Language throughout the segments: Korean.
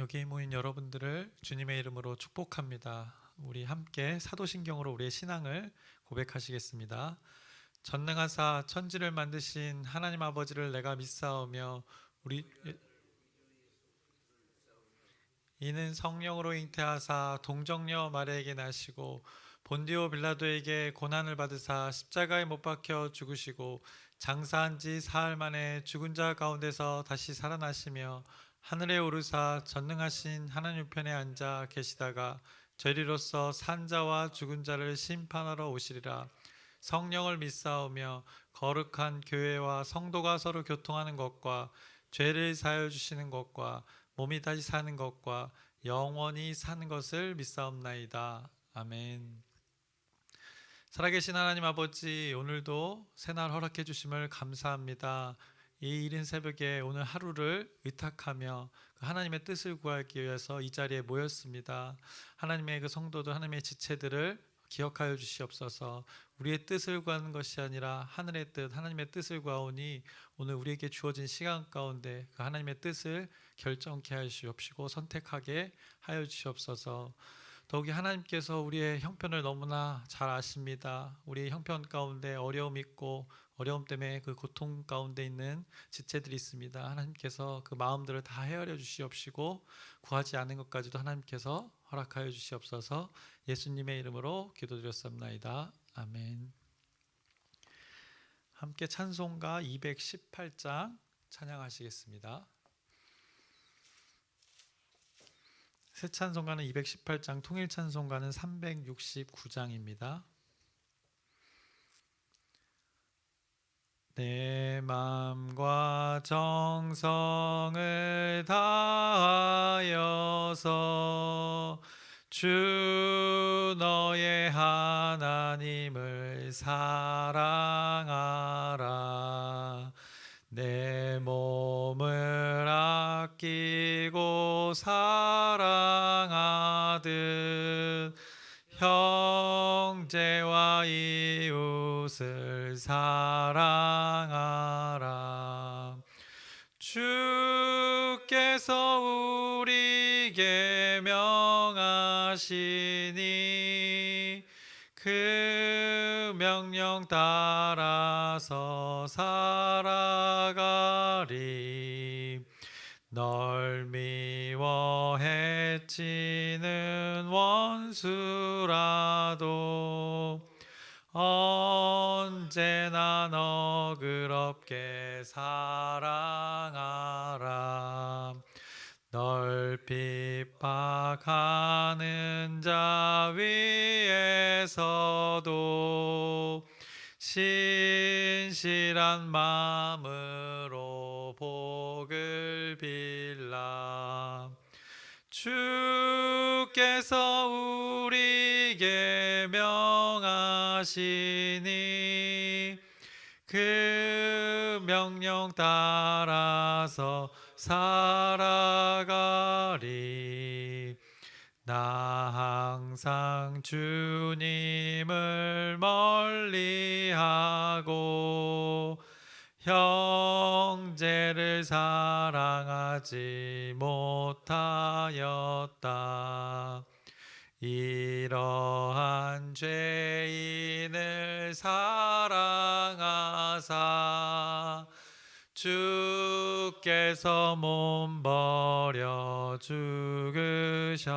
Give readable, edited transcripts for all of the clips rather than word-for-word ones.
여기 모인 여러분들을 주님의 이름으로 축복합니다. 우리 함께 사도신경으로 우리의 신앙을 고백하시겠습니다. 전능하사 천지를 만드신 하나님 아버지를 내가 믿사오며 우리 이는 성령으로 잉태하사 동정녀 마리아에게 나시고 본디오 빌라도에게 고난을 받으사 십자가에 못 박혀 죽으시고 장사한 지 사흘 만에 죽은 자 가운데서 다시 살아나시며 하늘에 오르사 전능하신 하나님 우편에 앉아 계시다가 저리로서 산 자와 죽은 자를 심판하러 오시리라. 성령을 믿사오며 거룩한 교회와 성도가 서로 교통하는 것과 죄를 사하여 주시는 것과 몸이 다시 사는 것과 영원히 사는 것을 믿사옵나이다. 아멘. 살아계신 하나님 아버지, 오늘도 새날 허락해 주심을 감사합니다. 이 이른 새벽에 오늘 하루를 의탁하며 하나님의 뜻을 구하기 위해서 이 자리에 모였습니다. 하나님의 그 성도들, 하나님의 지체들을 기억하여 주시옵소서. 우리의 뜻을 구하는 것이 아니라 하늘의 뜻, 하나님의 뜻을 구하오니 오늘 우리에게 주어진 시간 가운데 그 하나님의 뜻을 결정케 하시옵시고 선택하게 하여 주시옵소서. 더욱이 하나님께서 우리의 형편을 너무나 잘 아십니다. 우리의 형편 가운데 어려움 있고 어려움 때문에 그 고통 가운데 있는 지체들이 있습니다. 하나님께서 그 마음들을 다 헤아려 주시옵시고 구하지 않은 것까지도 하나님께서 허락하여 주시옵소서. 예수님의 이름으로 기도드렸습니다. 아멘. 함께 찬송가 218장 찬양하시겠습니다. 새 찬송가는 218장, 통일 찬송가는 369장입니다. 내 마음과 정성을 다하여서 주 너의 하나님을 사랑하라. 내 몸을 아끼고 사랑하듯 형제와 이웃을 사랑하라. 주께서 우리에게 명하시니 그 명령 따라서 살아가리. 널 미워 해치는 원수라도 언제나 너그럽게 사랑하라. 널 핍박하는 자 위에서도 신실한 마음으로 복을 빌라. 주께서 우리에게 명하시니 그 명령 따라서 살아가리. 나 항상 주님을 멀리하고 형제를 사랑하지 못하였다. 이러한 죄인을 사랑하사 주께서 몸 버려 죽으셨다.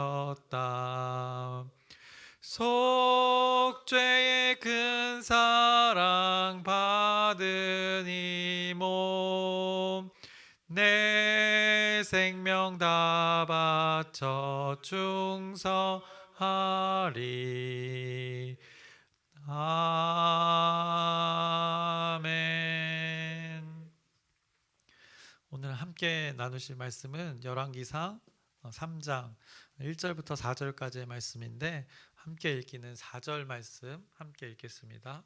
속죄의 큰 사랑 받은 이 몸 내 생명 다 바쳐 충성하리. 아멘. 오늘 함께 나누실 말씀은 열왕기상 3장 1절부터 4절까지의 말씀인데 함께 읽기는 4절 말씀 함께 읽겠습니다.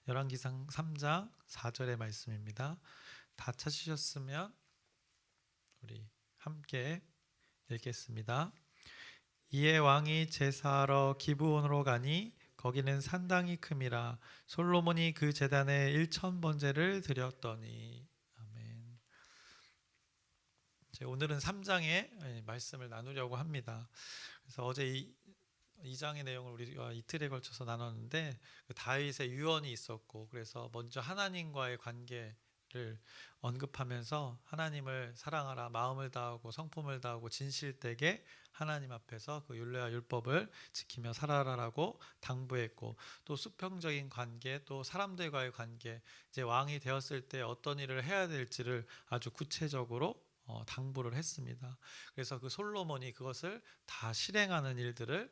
열왕기상 3장 4절의 말씀입니다. 다 찾으셨으면 우리 함께 읽겠습니다. 이에 왕이 제사하러 기브온으로 가니 거기는 산당이 큼이라. 솔로몬이 그 제단에 1,000번제를 드렸더니. 아멘. 오늘은 3장의 말씀을 나누려고 합니다. 그래서 어제 이 장의 내용을 우리가 이틀에 걸쳐서 나눴는데 그 다윗의 유언이 있었고, 그래서 먼저 하나님과의 관계를 언급하면서 하나님을 사랑하라, 마음을 다하고 성품을 다하고 진실되게 하나님 앞에서 그 율례와 율법을 지키며 살아라라고 당부했고, 또 수평적인 관계, 또 사람들과의 관계, 이제 왕이 되었을 때 어떤 일을 해야 될지를 아주 구체적으로 당부를 했습니다. 그래서 그 솔로몬이 그것을 다 실행하는 일들을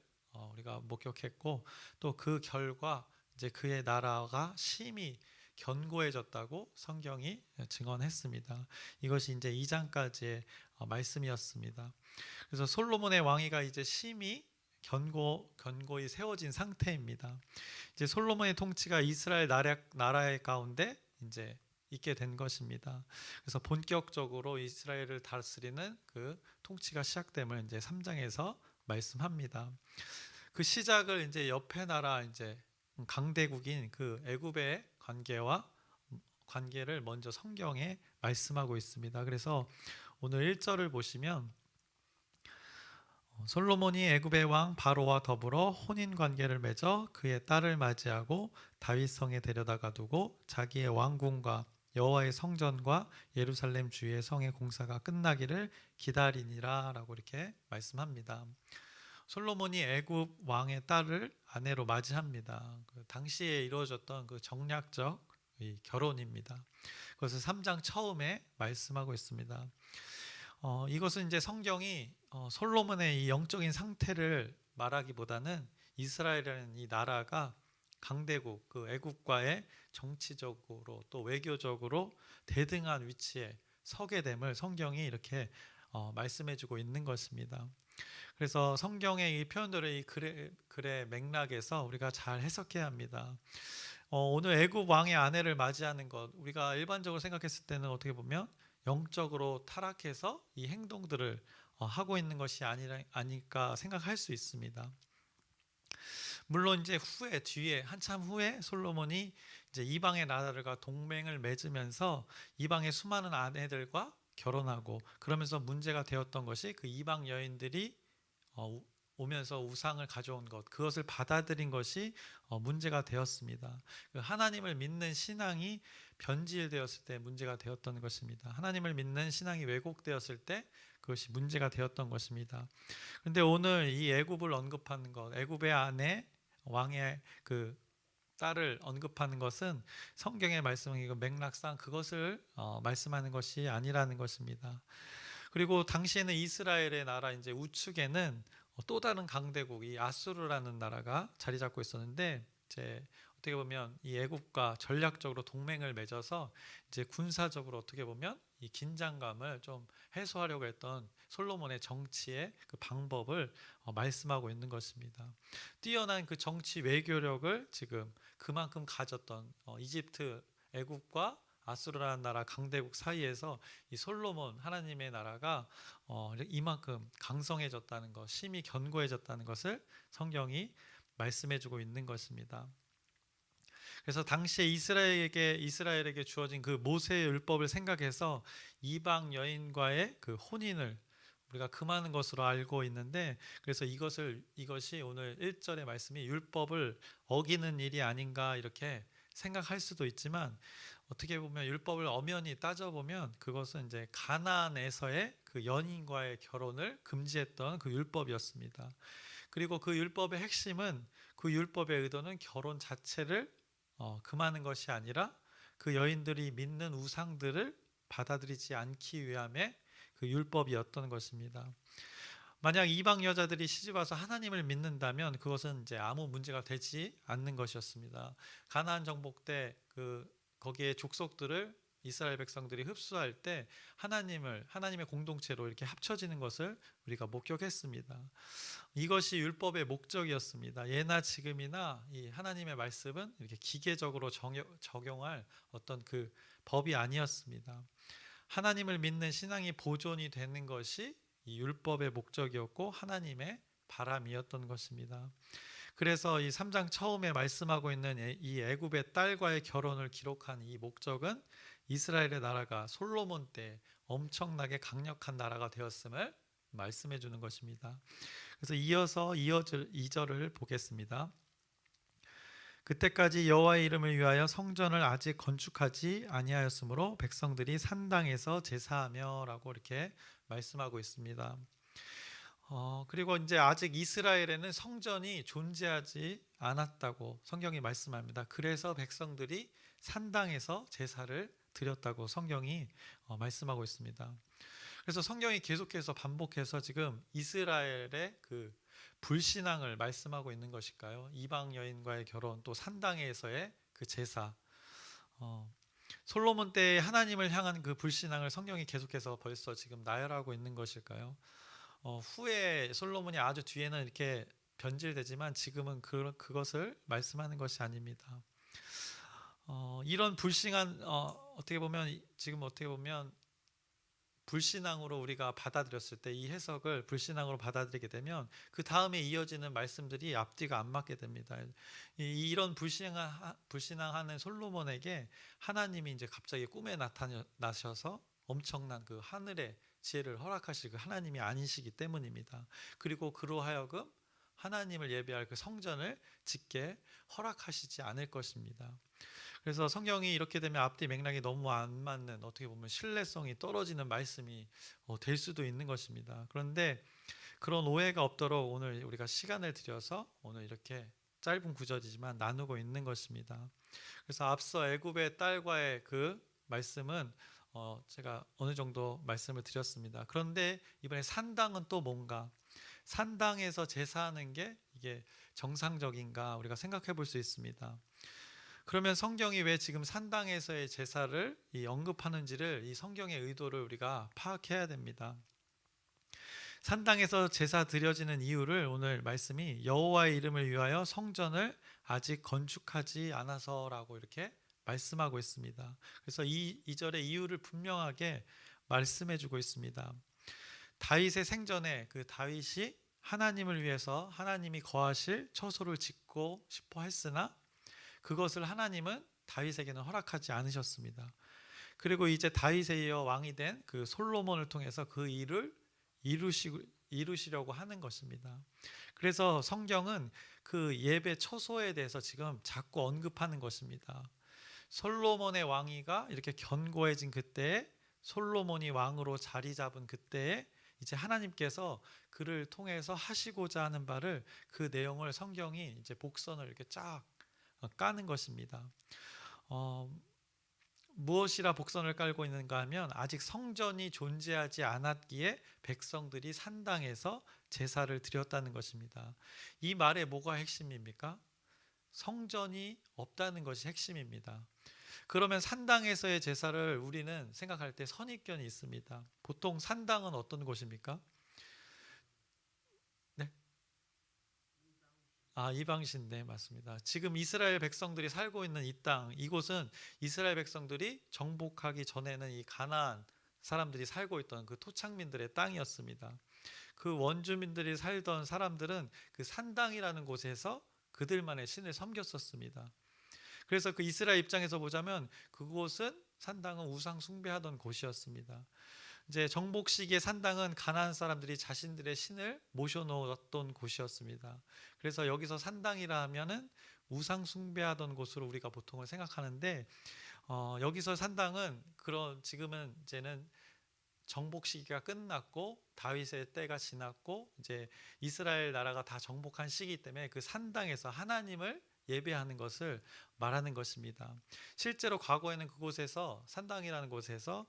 우리가 목격했고, 또 그 결과 이제 그의 나라가 심히 견고해졌다고 성경이 증언했습니다. 이것이 이제 2장까지의 말씀이었습니다. 그래서 솔로몬의 왕위가 이제 심히 견고히 세워진 상태입니다. 이제 솔로몬의 통치가 이스라엘 나라의 가운데 이제 있게 된 것입니다. 그래서 본격적으로 이스라엘을 다스리는 그 통치가 시작됨을 이제 3장에서 말씀합니다. 그 시작을 이제 옆에 나라 이제 강대국인 그 애굽의 관계를 먼저 성경에 말씀하고 있습니다. 그래서 오늘 1절을 보시면 솔로몬이 애굽의 왕 바로와 더불어 혼인 관계를 맺어 그의 딸을 맞이하고 다윗 성에 데려다가 두고 자기의 왕궁과 여호와의 성전과 예루살렘 주의 성의 공사가 끝나기를 기다리니라라고 이렇게 말씀합니다. 솔로몬이 애굽 왕의 딸을 아내로 맞이합니다. 그 당시에 이루어졌던 그 정략적 결혼입니다. 그것을 3장 처음에 말씀하고 있습니다. 이것은 이제 성경이 솔로몬의 이 영적인 상태를 말하기보다는 이스라엘이라는 이 나라가 강대국 그 애국과의 정치적으로 또 외교적으로 대등한 위치에 서게 됨을 성경이 이렇게 말씀해주고 있는 것입니다. 그래서 성경의 이 표현들을 이 글의 맥락에서 우리가 잘 해석해야 합니다. 오늘 애굽 왕의 아내를 맞이하는 것, 우리가 일반적으로 생각했을 때는 어떻게 보면 영적으로 타락해서 이 행동들을 하고 있는 것이 아닐까 생각할 수 있습니다. 물론 이제 뒤에 한참 후에 솔로몬이 이제 이방의 나라들과 동맹을 맺으면서 이방의 수많은 아내들과 결혼하고, 그러면서 문제가 되었던 것이 그 이방 여인들이 오면서 우상을 가져온 것, 그것을 받아들인 것이 문제가 되었습니다. 하나님을 믿는 신앙이 변질되었을 때 문제가 되었던 것입니다. 하나님을 믿는 신앙이 왜곡되었을 때 그것이 문제가 되었던 것입니다. 그런데 오늘 이 애굽을 언급하는 것, 애굽의 아내 왕의 그 딸을 언급하는 것은 성경의 말씀은 맥락상 그것을 말씀하는 것이 아니라는 것입니다. 그리고 당시에는 이스라엘의 나라 이제 우측에는 또 다른 강대국 이 아수르라는 나라가 자리 잡고 있었는데, 이제 어떻게 보면 이 애굽과 전략적으로 동맹을 맺어서 이제 군사적으로 어떻게 보면 이 긴장감을 좀 해소하려고 했던 솔로몬의 정치의 그 방법을 말씀하고 있는 것입니다. 뛰어난 그 정치 외교력을 지금 그만큼 가졌던 이집트, 애굽과 아수르라는 나라 강대국 사이에서 이 솔로몬 하나님의 나라가 이만큼 강성해졌다는 것, 심히 견고해졌다는 것을 성경이 말씀해주고 있는 것입니다. 그래서 당시에 이스라엘에게 주어진 그 모세의 율법을 생각해서 이방 여인과의 그 혼인을 우리가 금하는 것으로 알고 있는데, 그래서 이것이 오늘 1절의 말씀이 율법을 어기는 일이 아닌가 이렇게 생각할 수도 있지만, 어떻게 보면 율법을 엄연히 따져보면 그것은 이제 가나안에서의 그 연인과의 결혼을 금지했던 그 율법이었습니다. 그리고 그 율법의 핵심은, 그 율법의 의도는 결혼 자체를 금하는 것이 아니라 그 여인들이 믿는 우상들을 받아들이지 않기 위함의 그 율법이었던 것입니다. 만약 이방 여자들이 시집와서 하나님을 믿는다면 그것은 이제 아무 문제가 되지 않는 것이었습니다. 가나안 정복 때 거기에 족속들을 이스라엘 백성들이 흡수할 때 하나님의 공동체로 이렇게 합쳐지는 것을 우리가 목격했습니다. 이것이 율법의 목적이었습니다. 예나 지금이나 이 하나님의 말씀은 이렇게 기계적으로 적용할 어떤 그 법이 아니었습니다. 하나님을 믿는 신앙이 보존이 되는 것이 이 율법의 목적이었고 하나님의 바람이었던 것입니다. 그래서 이 3장 처음에 말씀하고 있는 이 애굽의 딸과의 결혼을 기록한 이 목적은 이스라엘의 나라가 솔로몬 때 엄청나게 강력한 나라가 되었음을 말씀해 주는 것입니다. 그래서 이어서 2절을 보겠습니다. 그때까지 여호와의 이름을 위하여 성전을 아직 건축하지 아니하였으므로 백성들이 산당에서 제사하며라고 이렇게 말씀하고 있습니다. 그리고 이제 아직 이스라엘에는 성전이 존재하지 않았다고 성경이 말씀합니다. 그래서 백성들이 산당에서 제사를 드렸다고 성경이 말씀하고 있습니다. 그래서 성경이 계속해서 반복해서 지금 이스라엘의 그 불신앙을 말씀하고 있는 것일까요? 이방 여인과의 결혼, 또 산당에서의 그 제사, 솔로몬 때의 하나님을 향한 그 불신앙을 성경이 계속해서 벌써 지금 나열하고 있는 것일까요? 후에 솔로몬이 아주 뒤에는 이렇게 변질되지만 지금은 그것을 말씀하는 것이 아닙니다. 이런 불신한 어떻게 보면 불신앙으로 우리가 받아들였을 때 이 해석을 불신앙으로 받아들이게 되면 그 다음에 이어지는 말씀들이 앞뒤가 안 맞게 됩니다. 이런 불신앙하는 솔로몬에게 하나님이 이제 갑자기 꿈에 나타나셔서 엄청난 그 하늘의 지혜를 허락하실 그 하나님이 아니시기 때문입니다. 그리고 그로 하여금 하나님을 예배할 그 성전을 짓게 허락하시지 않을 것입니다. 그래서 성경이 이렇게 되면 앞뒤 맥락이 너무 안 맞는, 어떻게 보면 신뢰성이 떨어지는 말씀이 될 수도 있는 것입니다. 그런데 그런 오해가 없도록 오늘 우리가 시간을 들여서 오늘 이렇게 짧은 구절이지만 나누고 있는 것입니다. 그래서 앞서 애굽의 딸과의 그 말씀은 제가 어느 정도 말씀을 드렸습니다. 그런데 이번에 산당은 또 뭔가, 산당에서 제사하는 게 이게 정상적인가 우리가 생각해 볼 수 있습니다. 그러면 성경이 왜 지금 산당에서의 제사를 언급하는지를, 이 성경의 의도를 우리가 파악해야 됩니다. 산당에서 제사 드려지는 이유를 오늘 말씀이 여호와의 이름을 위하여 성전을 아직 건축하지 않아서라고 이렇게 말씀하고 있습니다. 그래서 이 2절의 이유를 분명하게 말씀해 주고 있습니다. 다윗의 생전에 그 다윗이 하나님을 위해서 하나님이 거하실 처소를 짓고 싶어 했으나 그것을 하나님은 다윗에게는 허락하지 않으셨습니다. 그리고 이제 다윗에 이어 왕이 된 그 솔로몬을 통해서 그 일을 이루시려고 하는 것입니다. 그래서 성경은 그 예배 처소에 대해서 지금 자꾸 언급하는 것입니다. 솔로몬의 왕위가 이렇게 견고해진 그때에, 솔로몬이 왕으로 자리 잡은 그때에 이제 하나님께서 그를 통해서 하시고자 하는 바를, 그 내용을 성경이 이제 복선을 이렇게 쫙 까는 것입니다. 무엇이라 복선을 깔고 있는가 하면 아직 성전이 존재하지 않았기에 백성들이 산당에서 제사를 드렸다는 것입니다. 이 말에 뭐가 핵심입니까? 성전이 없다는 것이 핵심입니다. 그러면 산당에서의 제사를 우리는 생각할 때 선입견이 있습니다. 보통 산당은 어떤 곳입니까? 네? 이방신, 네, 맞습니다. 지금 이스라엘 백성들이 살고 있는 이 땅, 이곳은 이스라엘 백성들이 정복하기 전에는 이 가나안 사람들이 살고 있던 그 토착민들의 땅이었습니다. 그 원주민들이 살던 사람들은 그 산당이라는 곳에서 그들만의 신을 섬겼었습니다. 그래서 그 이스라엘 입장에서 보자면 그곳은, 산당은 우상 숭배하던 곳이었습니다. 이제 정복 시기의 산당은 가나안 사람들이 자신들의 신을 모셔놓았던 곳이었습니다. 그래서 여기서 산당이라 하면은 우상 숭배하던 곳으로 우리가 보통을 생각하는데, 여기서 산당은 지금은 이제는 정복 시기가 끝났고 다윗의 때가 지났고 이제 이스라엘 나라가 다 정복한 시기 때문에 그 산당에서 하나님을 예배하는 것을 말하는 것입니다. 실제로 과거에는 그곳에서, 산당이라는 곳에서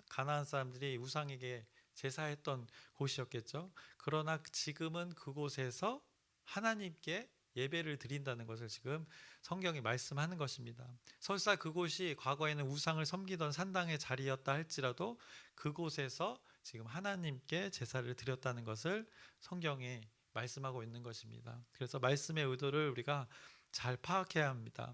가나안 사람들이 우상에게 제사했던 곳이었겠죠. 그러나 지금은 그곳에서 하나님께 예배를 드린다는 것을 지금 성경이 말씀하는 것입니다. 설사 그곳이 과거에는 우상을 섬기던 산당의 자리였다 할지라도 그곳에서 지금 하나님께 제사를 드렸다는 것을 성경이 말씀하고 있는 것입니다. 그래서 말씀의 의도를 우리가 잘 파악해야 합니다.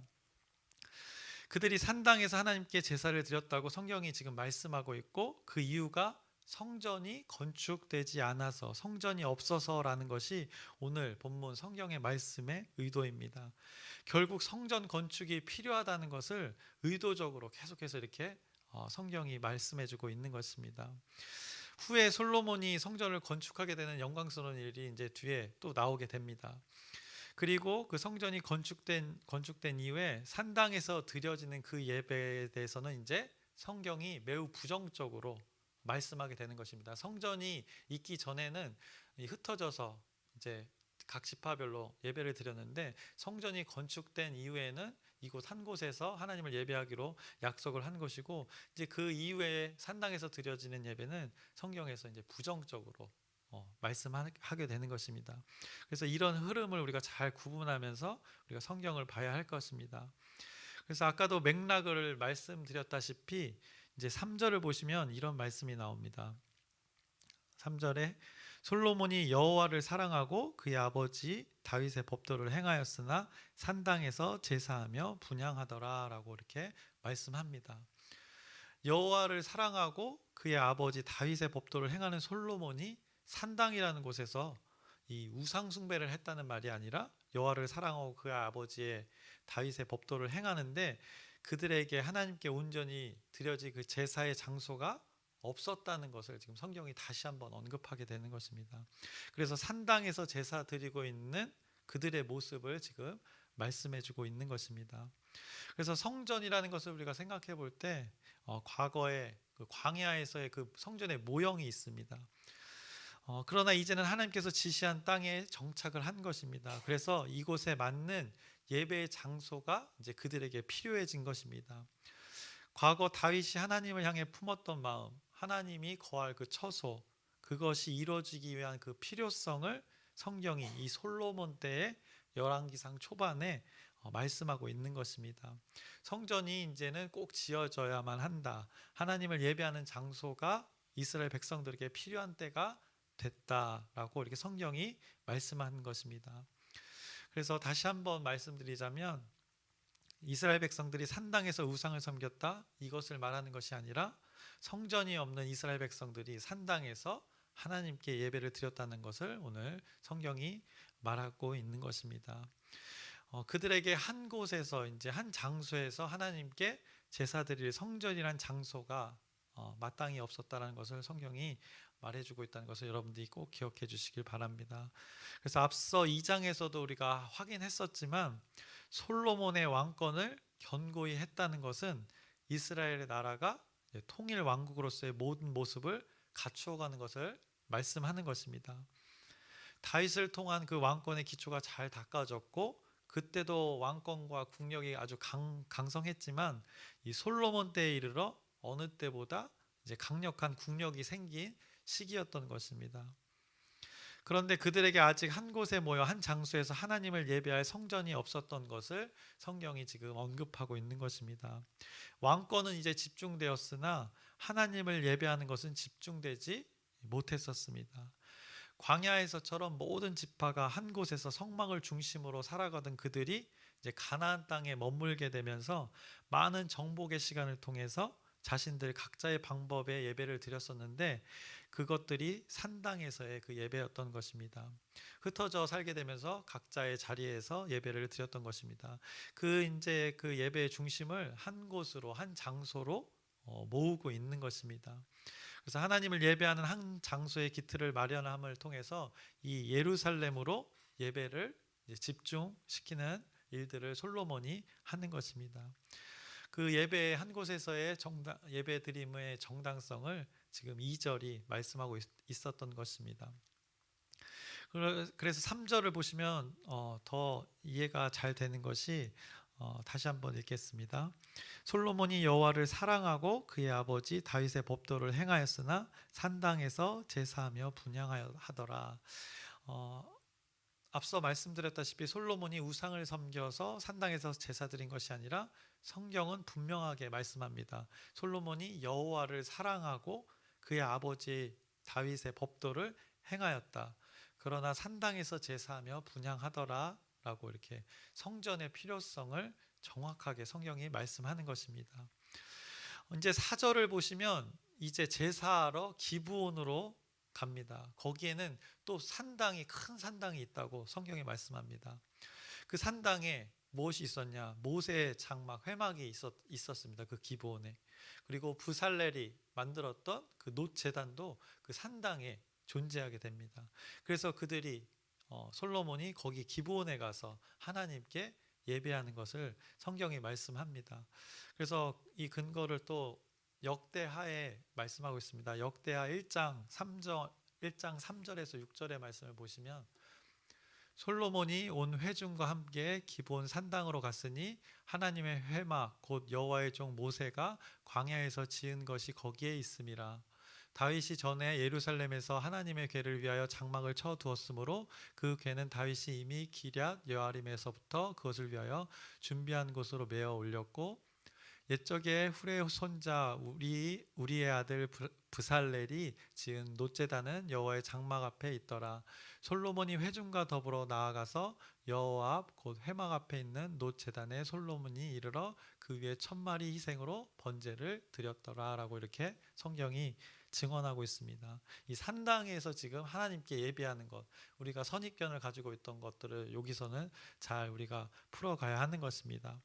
그들이 산당에서 하나님께 제사를 드렸다고 성경이 지금 말씀하고 있고, 그 이유가 성전이 건축되지 않아서, 성전이 없어서라는 것이 오늘 본문 성경의 말씀의 의도입니다. 결국 성전 건축이 필요하다는 것을 의도적으로 계속해서 이렇게 성경이 말씀해주고 있는 것입니다. 후에 솔로몬이 성전을 건축하게 되는 영광스러운 일이 이제 뒤에 또 나오게 됩니다. 그리고 그 성전이 건축된 이후에 산당에서 드려지는 그 예배에 대해서는 이제 성경이 매우 부정적으로 말씀하게 되는 것입니다. 성전이 있기 전에는 흩어져서 이제 각 지파별로 예배를 드렸는데, 성전이 건축된 이후에는 이곳 한 곳에서 하나님을 예배하기로 약속을 한 것이고, 이제 그 이후에 산당에서 드려지는 예배는 성경에서 이제 부정적으로 말씀하게 되는 것입니다. 그래서 이런 흐름을 우리가 잘 구분하면서 우리가 성경을 봐야 할 것입니다. 그래서 아까도 맥락을 말씀드렸다시피 이제 3절을 보시면 이런 말씀이 나옵니다. 3절에 솔로몬이 여호와를 사랑하고 그의 아버지 다윗의 법도를 행하였으나 산당에서 제사하며 분향하더라 라고 이렇게 말씀합니다. 여호와를 사랑하고 그의 아버지 다윗의 법도를 행하는 솔로몬이 산당이라는 곳에서 이 우상 숭배를 했다는 말이 아니라 여호와를 사랑하고 그의 아버지의 다윗의 법도를 행하는데, 그들에게 하나님께 온전히 드려질 그 제사의 장소가 없었다는 것을 지금 성경이 다시 한번 언급하게 되는 것입니다. 그래서 산당에서 제사 드리고 있는 그들의 모습을 지금 말씀해주고 있는 것입니다. 그래서 성전이라는 것을 우리가 생각해 볼 때 과거에 그 광야에서의 그 성전의 모형이 있습니다. 그러나 이제는 하나님께서 지시한 땅에 정착을 한 것입니다. 그래서 이곳에 맞는 예배의 장소가 이제 그들에게 필요해진 것입니다. 과거 다윗이 하나님을 향해 품었던 마음, 하나님이 거할 그 처소, 그것이 이루어지기 위한 그 필요성을 성경이 이 솔로몬 때의 열왕기상 초반에 말씀하고 있는 것입니다. 성전이 이제는 꼭 지어져야만 한다. 하나님을 예배하는 장소가 이스라엘 백성들에게 필요한 때가 됐다라고 이렇게 성경이 말씀하는 것입니다. 그래서 다시 한번 말씀드리자면, 이스라엘 백성들이 산당에서 우상을 섬겼다, 이것을 말하는 것이 아니라 성전이 없는 이스라엘 백성들이 산당에서 하나님께 예배를 드렸다는 것을 오늘 성경이 말하고 있는 것입니다. 그들에게 한 곳에서, 이제 한 장소에서 하나님께 제사 드릴 성전이란 장소가 마땅히 없었다는 것을 성경이 말해주고 있다는 것을 여러분들이 꼭 기억해 주시길 바랍니다. 그래서 앞서 2장에서도 우리가 확인했었지만, 솔로몬의 왕권을 견고히 했다는 것은 이스라엘의 나라가 통일 왕국으로서의 모든 모습을 갖추어가는 것을 말씀하는 것입니다. 다윗을 통한 그 왕권의 기초가 잘 닦아졌고, 그때도 왕권과 국력이 아주 강성했지만 이 솔로몬 때에 이르러 어느 때보다 이제 강력한 국력이 생긴 시기였던 것입니다. 그런데 그들에게 아직 한 곳에 모여 한 장소에서 하나님을 예배할 성전이 없었던 것을 성경이 지금 언급하고 있는 것입니다. 왕권은 이제 집중되었으나 하나님을 예배하는 것은 집중되지 못했었습니다. 광야에서처럼 모든 지파가 한 곳에서 성막을 중심으로 살아가던 그들이 이제 가나안 땅에 머물게 되면서 많은 정복의 시간을 통해서 자신들 각자의 방법의 예배를 드렸었는데, 그것들이 산당에서의 그 예배였던 것입니다. 흩어져 살게 되면서 각자의 자리에서 예배를 드렸던 것입니다. 이제 그 예배의 중심을 한 곳으로, 한 장소로 모으고 있는 것입니다. 그래서 하나님을 예배하는 한 장소의 기틀을 마련함을 통해서 이 예루살렘으로 예배를 집중시키는 일들을 솔로몬이 하는 것입니다. 그 예배 한 곳에서의 예배 드림의 정당성을 지금 2절이 말씀하고 있었던 것입니다. 그래서 3절을 보시면 더 이해가 잘 되는 것이, 다시 한번 읽겠습니다. 솔로몬이 여호와를 사랑하고 그의 아버지 다윗의 법도를 행하였으나 산당에서 제사하며 분향하더라. 앞서 말씀드렸다시피 솔로몬이 우상을 섬겨서 산당에서 제사 드린 것이 아니라 성경은 분명하게 말씀합니다. 솔로몬이 여호와를 사랑하고 그의 아버지 다윗의 법도를 행하였다. 그러나 산당에서 제사하며 분향하더라 라고 이렇게 성전의 필요성을 정확하게 성경이 말씀하는 것입니다. 이제 4절을 보시면 이제 제사하러 기브온으로 갑니다. 거기에는 또 큰 산당이 있다고 성경이 말씀합니다. 그 산당에 무엇이 있었냐? 모세의 장막, 회막이 있었습니다. 그 기브온에. 그리고 부살렐이 만들었던 그 놋 제단도 그 산당에 존재하게 됩니다. 그래서 그들이 솔로몬이 거기 기브온에 가서 하나님께 예배하는 것을 성경이 말씀합니다. 그래서 이 근거를 또 역대하에 말씀하고 있습니다. 역대하 1장 3절에서 6절의 말씀을 보시면 솔로몬이 온 회중과 함께 기브온 산당으로 갔으니 하나님의 회막 곧 여호와의 종 모세가 광야에서 지은 것이 거기에 있음이라. 다윗이 전에 예루살렘에서 하나님의 궤를 위하여 장막을 쳐 두었으므로 그 궤는 다윗이 이미 기럇 여아림에서부터 그것을 위하여 준비한 곳으로 메어 올렸고 옛적에 훌의 손자 우리의 아들 브살렐이 지은 놋제단은 여호와의 장막 앞에 있더라. 솔로몬이 회중과 더불어 나아가서 여호와 앞 곧 회막 앞에 있는 놋제단에 솔로몬이 이르러 그 위에 1000마리 희생으로 번제를 드렸더라라고 이렇게 성경이 증언하고 있습니다. 이 산당에서 지금 하나님께 예배하는 것, 우리가 선입견을 가지고 있던 것들을 여기서는 잘 우리가 풀어가야 하는 것입니다.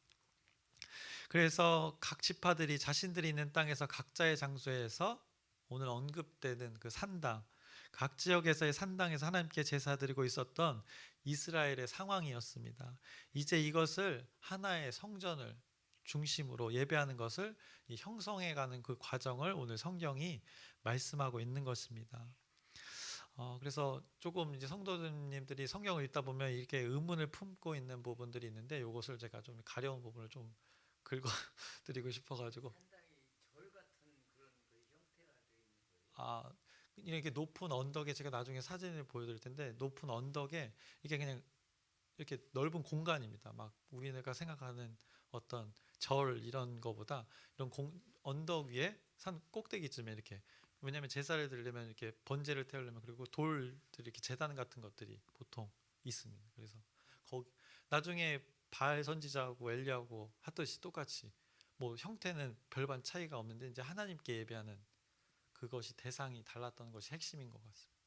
그래서 각 지파들이 자신들이 있는 땅에서 각자의 장소에서 오늘 언급되는 그 산당, 각 지역에서의 산당에서 하나님께 제사 드리고 있었던 이스라엘의 상황이었습니다. 이제 이것을 하나의 성전을 중심으로 예배하는 것을 형성해가는 그 과정을 오늘 성경이 말씀하고 있는 것입니다. 그래서 조금 이제 성도님들이 성경을 읽다 보면 이렇게 의문을 품고 있는 부분들이 있는데 이것을 제가 좀 가려운 부분을 좀 긁어드리고 싶어가지고 이렇게 높은 언덕에 제가 나중에 사진을 보여드릴 텐데 높은 언덕에 이게 그냥 이렇게 넓은 공간입니다. 막 우리가 생각하는 어떤 절 이런 거보다 이런 언덕 위에 산 꼭대기쯤에 이렇게 왜냐하면 제사를 드리려면 이렇게 번제를 태우려면 그리고 돌들 이렇게 제단 같은 것들이 보통 있습니다. 그래서 거기 나중에 바알 선지자하고 엘리야하고 하듯이 똑같이 뭐 형태는 별반 차이가 없는데 이제 하나님께 예배하는 그것이 대상이 달랐던 것이 핵심인 것 같습니다.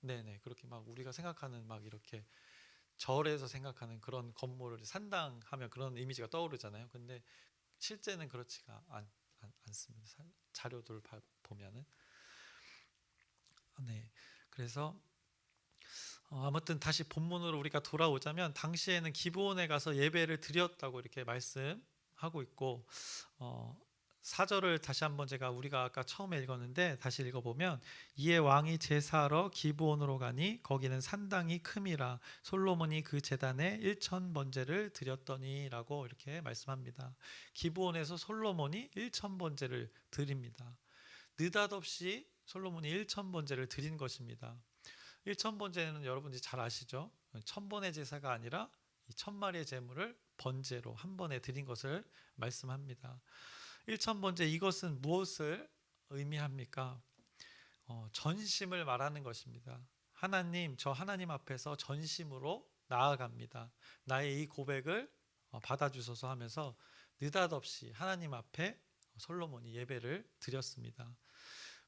네네 그렇게 막 우리가 생각하는 막 이렇게 절에서 생각하는 그런 건물을 산당하면 그런 이미지가 떠오르잖아요. 근데 실제는 그렇지가 않습니다. 자료들 보면은 네 그래서 아무튼 다시 본문으로 우리가 돌아오자면 당시에는 기브온에 가서 예배를 드렸다고 이렇게 말씀하고 있고 4절을 다시 한번 우리가 아까 처음에 읽었는데 다시 읽어보면 이에 왕이 제사하러 기브온으로 가니 거기는 산당이 큼이라 솔로몬이 그 제단에 1000번제를 드렸더니 라고 이렇게 말씀합니다. 기브온에서 솔로몬이 1000번제를 드립니다. 느닷없이 솔로몬이 1000번제를 드린 것입니다. 1000번제는 여러분들이 잘 아시죠? 1000번의 제사가 아니라 이 1000마리의 제물을 번제로 한 번에 드린 것을 말씀합니다. 1000번제 이것은 무엇을 의미합니까? 전심을 말하는 것입니다. 하나님, 저 하나님 앞에서 전심으로 나아갑니다. 나의 이 고백을 받아주소서 하면서 느닷없이 하나님 앞에 솔로몬이 예배를 드렸습니다.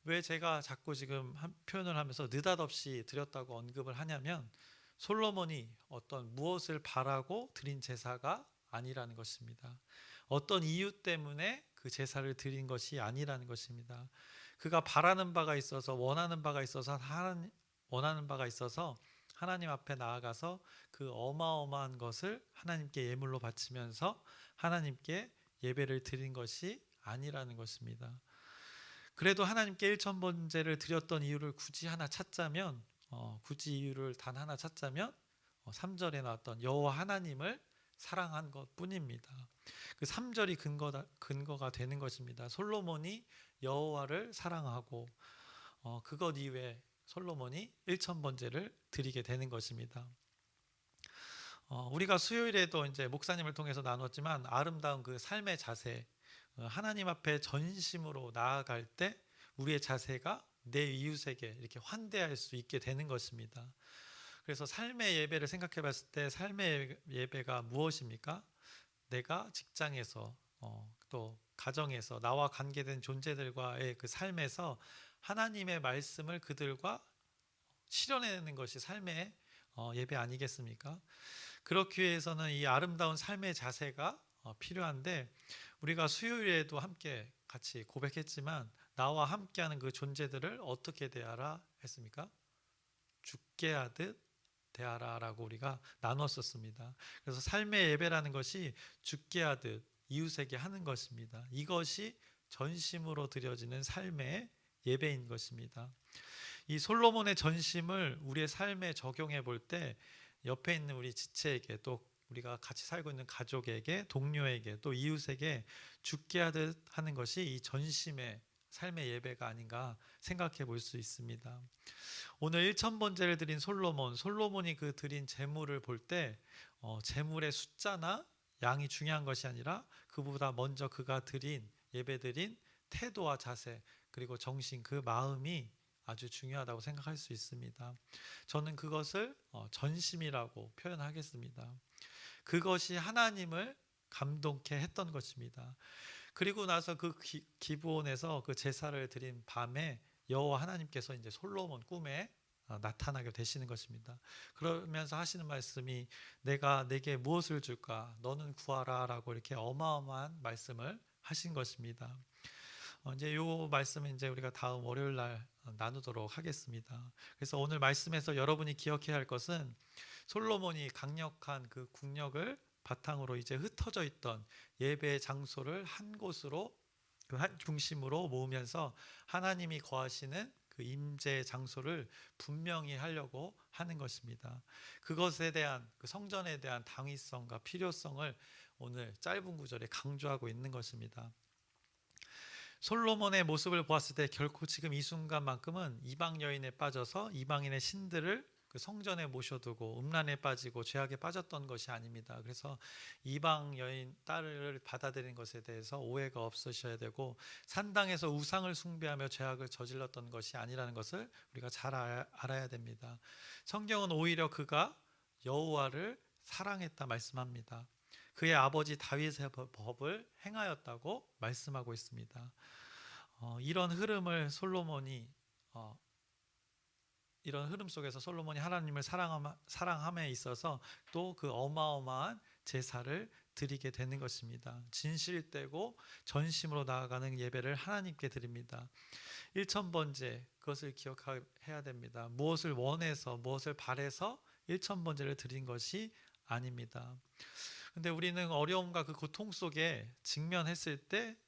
왜 제가 자꾸 지금 표현을 하면서 느닷없이 드렸다고 언급을 하냐면 솔로몬이 어떤 무엇을 바라고 드린 제사가 아니라는 것입니다. 어떤 이유 때문에 그 제사를 드린 것이 아니라는 것입니다. 그가 바라는 바가 있어서 원하는 바가 있어서 하나님 앞에 나아가서 그 어마어마한 것을 하나님께 예물로 바치면서 하나님께 예배를 드린 것이 아니라는 것입니다. 그래도 하나님께 1000번제를 드렸던 이유를 굳이 이유를 단 하나 찾자면 3절에 나왔던 여호와 하나님을 사랑한 것뿐입니다. 그 3절이 근거가 되는 것입니다. 솔로몬이 여호와를 사랑하고 그것 이외에 솔로몬이 1000번제를 드리게 되는 것입니다. 우리가 수요일에도 이제 목사님을 통해서 나눴지만 아름다운 그 삶의 자세, 하나님 앞에 전심으로 나아갈 때 우리의 자세가 내 이웃에게 이렇게 환대할 수 있게 되는 것입니다. 그래서 삶의 예배를 생각해 봤을 때 삶의 예배가 무엇입니까? 내가 직장에서 또 가정에서 나와 관계된 존재들과의 그 삶에서 하나님의 말씀을 그들과 실현해내는 것이 삶의 예배 아니겠습니까? 그렇기 위해서는 이 아름다운 삶의 자세가 필요한데 우리가 수요일에도 함께 같이 고백했지만 나와 함께하는 그 존재들을 어떻게 대하라 했습니까? 죽게 하듯 대하라라고 우리가 나눴었습니다. 그래서 삶의 예배라는 것이 죽게 하듯 이웃에게 하는 것입니다. 이것이 전심으로 드려지는 삶의 예배인 것입니다. 이 솔로몬의 전심을 우리의 삶에 적용해 볼 때 옆에 있는 우리 지체에게, 또 우리가 같이 살고 있는 가족에게, 동료에게, 또 이웃에게 죽게 하듯 하는 것이 이 전심의 삶의 예배가 아닌가 생각해 볼 수 있습니다. 오늘 1,000번제를 드린 솔로몬이 그 드린 제물을 볼 때 제물의 숫자나 양이 중요한 것이 아니라 그보다 먼저 그가 드린 예배 드린 태도와 자세, 그리고 정신, 그 마음이 아주 중요하다고 생각할 수 있습니다. 저는 그것을 전심이라고 표현하겠습니다. 그것이 하나님을 감동케 했던 것입니다. 그리고 나서 그 기브온에서 그 제사를 드린 밤에 여호와 하나님께서 이제 솔로몬 꿈에 나타나게 되시는 것입니다. 그러면서 하시는 말씀이 내가 내게 무엇을 줄까? 너는 구하라라고 이렇게 어마어마한 말씀을 하신 것입니다. 이제 이 말씀은 이제 우리가 다음 월요일 날 나누도록 하겠습니다. 그래서 오늘 말씀에서 여러분이 기억해야 할 것은 솔로몬이 강력한 그 국력을 바탕으로 이제 흩어져 있던 예배 장소를 한 곳으로, 그 한 중심으로 모으면서 하나님이 거하시는 그 임재 장소를 분명히 하려고 하는 것입니다. 그것에 대한, 그 성전에 대한 당위성과 필요성을 오늘 짧은 구절에 강조하고 있는 것입니다. 솔로몬의 모습을 보았을 때 결코 지금 이 순간만큼은 이방 여인에 빠져서 이방인의 신들을 그 성전에 모셔두고 음란에 빠지고 죄악에 빠졌던 것이 아닙니다. 그래서 이방 여인 딸을 받아들인 것에 대해서 오해가 없으셔야 되고, 산당에서 우상을 숭배하며 죄악을 저질렀던 것이 아니라는 것을 우리가 잘 알아야 됩니다. 성경은 오히려 그가 여호와를 사랑했다 말씀합니다. 그의 아버지 다윗의 법을 행하였다고 말씀하고 있습니다. 이런 흐름을 이런 흐름 속에서 솔로몬이 하나님을 사랑함에 있어서 또 그 어마어마한 제사를 드리게 되는 것입니다. 진실되고 전심으로 나아가는 예배를 하나님께 드립니다. 1,000번제, 그것을 기억해야 됩니다. 무엇을 원해서, 무엇을 바래서 1,000번제를 드린 것이 아닙니다. 근데 우리는 어려움과 그 고통 속에 직면했을 때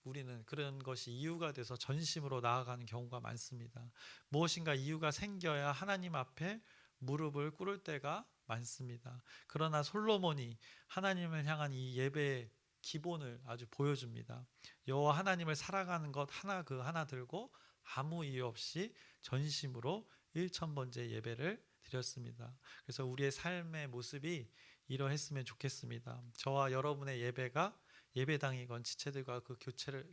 우리는 그런 것이 이유가 돼서 전심으로 나아가는 경우가 많습니다. 무엇인가 이유가 생겨야 하나님 앞에 무릎을 꿇을 때가 많습니다. 그러나 솔로몬이 하나님을 향한 이 예배의 기본을 아주 보여줍니다. 여호와 하나님을 살아가는 것 하나 그 하나 들고 아무 이유 없이 전심으로 1,000번째 예배를 드렸습니다. 그래서 우리의 삶의 모습이 이러했으면 좋겠습니다. 저와 여러분의 예배가 예배당이건 지체들과 그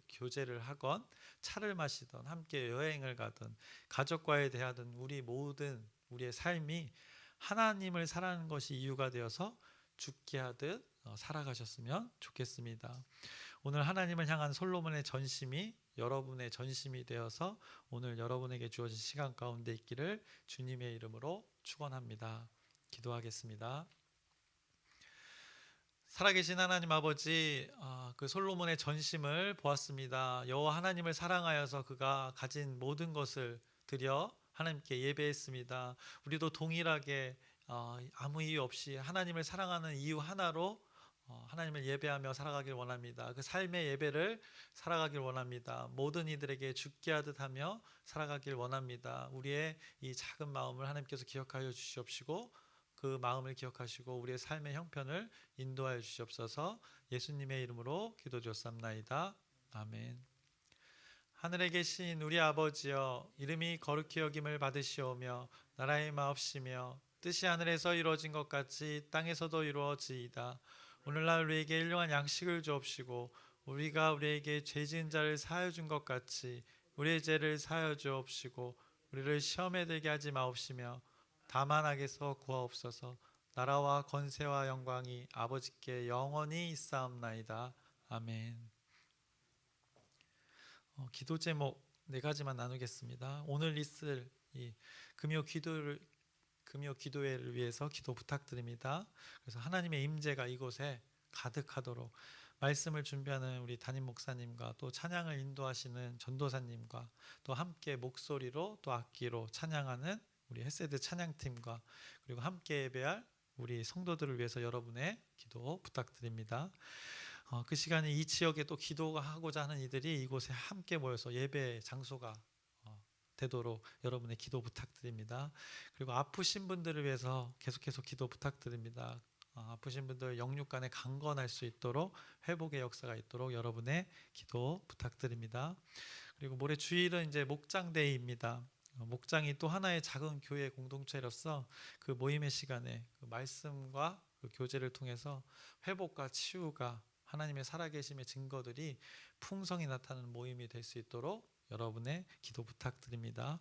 교제를 하건 차를 마시던 함께 여행을 가든 가족과의 대하든 우리의 삶이 하나님을 사랑하는 것이 이유가 되어서 죽게 하듯 살아가셨으면 좋겠습니다. 오늘 하나님을 향한 솔로몬의 전심이 여러분의 전심이 되어서 오늘 여러분에게 주어진 시간 가운데 있기를 주님의 이름으로 축원합니다. 기도하겠습니다. 살아계신 하나님 아버지, 그 솔로몬의 전심을 보았습니다. 여호와 하나님을 사랑하여서 그가 가진 모든 것을 드려 하나님께 예배했습니다. 우리도 동일하게 아무 이유 없이 하나님을 사랑하는 이유 하나로 하나님을 예배하며 살아가길 원합니다. 그 삶의 예배를 살아가길 원합니다. 모든 이들에게 죽게 하듯 하며 살아가길 원합니다. 우리의 이 작은 마음을 하나님께서 기억하여 주시옵시고 그 마음을 기억하시고 우리의 삶의 형편을 인도하여 주시옵소서. 예수님의 이름으로 기도드렸사옵나이다. 아멘. 하늘에 계신 우리 아버지여, 이름이 거룩히 여김을 받으시오며 나라의 마옵시며 뜻이 하늘에서 이루어진 것 같이 땅에서도 이루어지이다. 오늘날 우리에게 일용할 양식을 주옵시고 우리가 우리에게 죄 지은 자를 사하여 준 것 같이 우리의 죄를 사하여 주옵시고 우리를 시험에 들게 하지 마옵시며 다만 악에서 구하옵소서. 나라와 권세와 영광이 아버지께 영원히 있사옵나이다. 아멘. 기도 제목 4가지만 나누겠습니다. 오늘 있을 이 금요 기도회를 위해서 기도 부탁드립니다. 그래서 하나님의 임재가 이곳에 가득하도록, 말씀을 준비하는 우리 담임 목사님과 또 찬양을 인도하시는 전도사님과 또 함께 목소리로 또 악기로 찬양하는 우리 헤세드 찬양팀과 그리고 함께 예배할 우리 성도들을 위해서 여러분의 기도 부탁드립니다. 그 시간에 이 지역에 또 기도가 하고자 하는 이들이 이곳에 함께 모여서 예배 장소가 되도록 여러분의 기도 부탁드립니다. 그리고 아프신 분들을 위해서 계속해서 기도 부탁드립니다. 아프신 분들 영육간에 강건할 수 있도록 회복의 역사가 있도록 여러분의 기도 부탁드립니다. 그리고 모레 주일은 이제 목장데이입니다. 목장이 또 하나의 작은 교회 공동체로서 그 모임의 시간에 그 말씀과 그 교제를 통해서 회복과 치유가 하나님의 살아계심의 증거들이 풍성히 나타나는 모임이 될 수 있도록 여러분의 기도 부탁드립니다.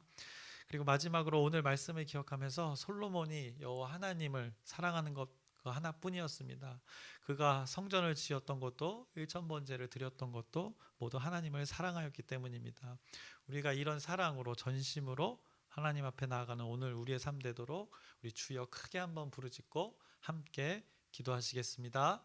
그리고 마지막으로 오늘 말씀을 기억하면서 솔로몬이 여호와 하나님을 사랑하는 것 그 하나뿐이었습니다. 그가 성전을 지었던 것도 일천번제를 드렸던 것도 모두 하나님을 사랑하였기 때문입니다. 우리가 이런 사랑으로 전심으로 하나님 앞에 나아가는 오늘 우리의 삶 되도록 우리 주여 크게 한번 부르짖고 함께 기도하시겠습니다.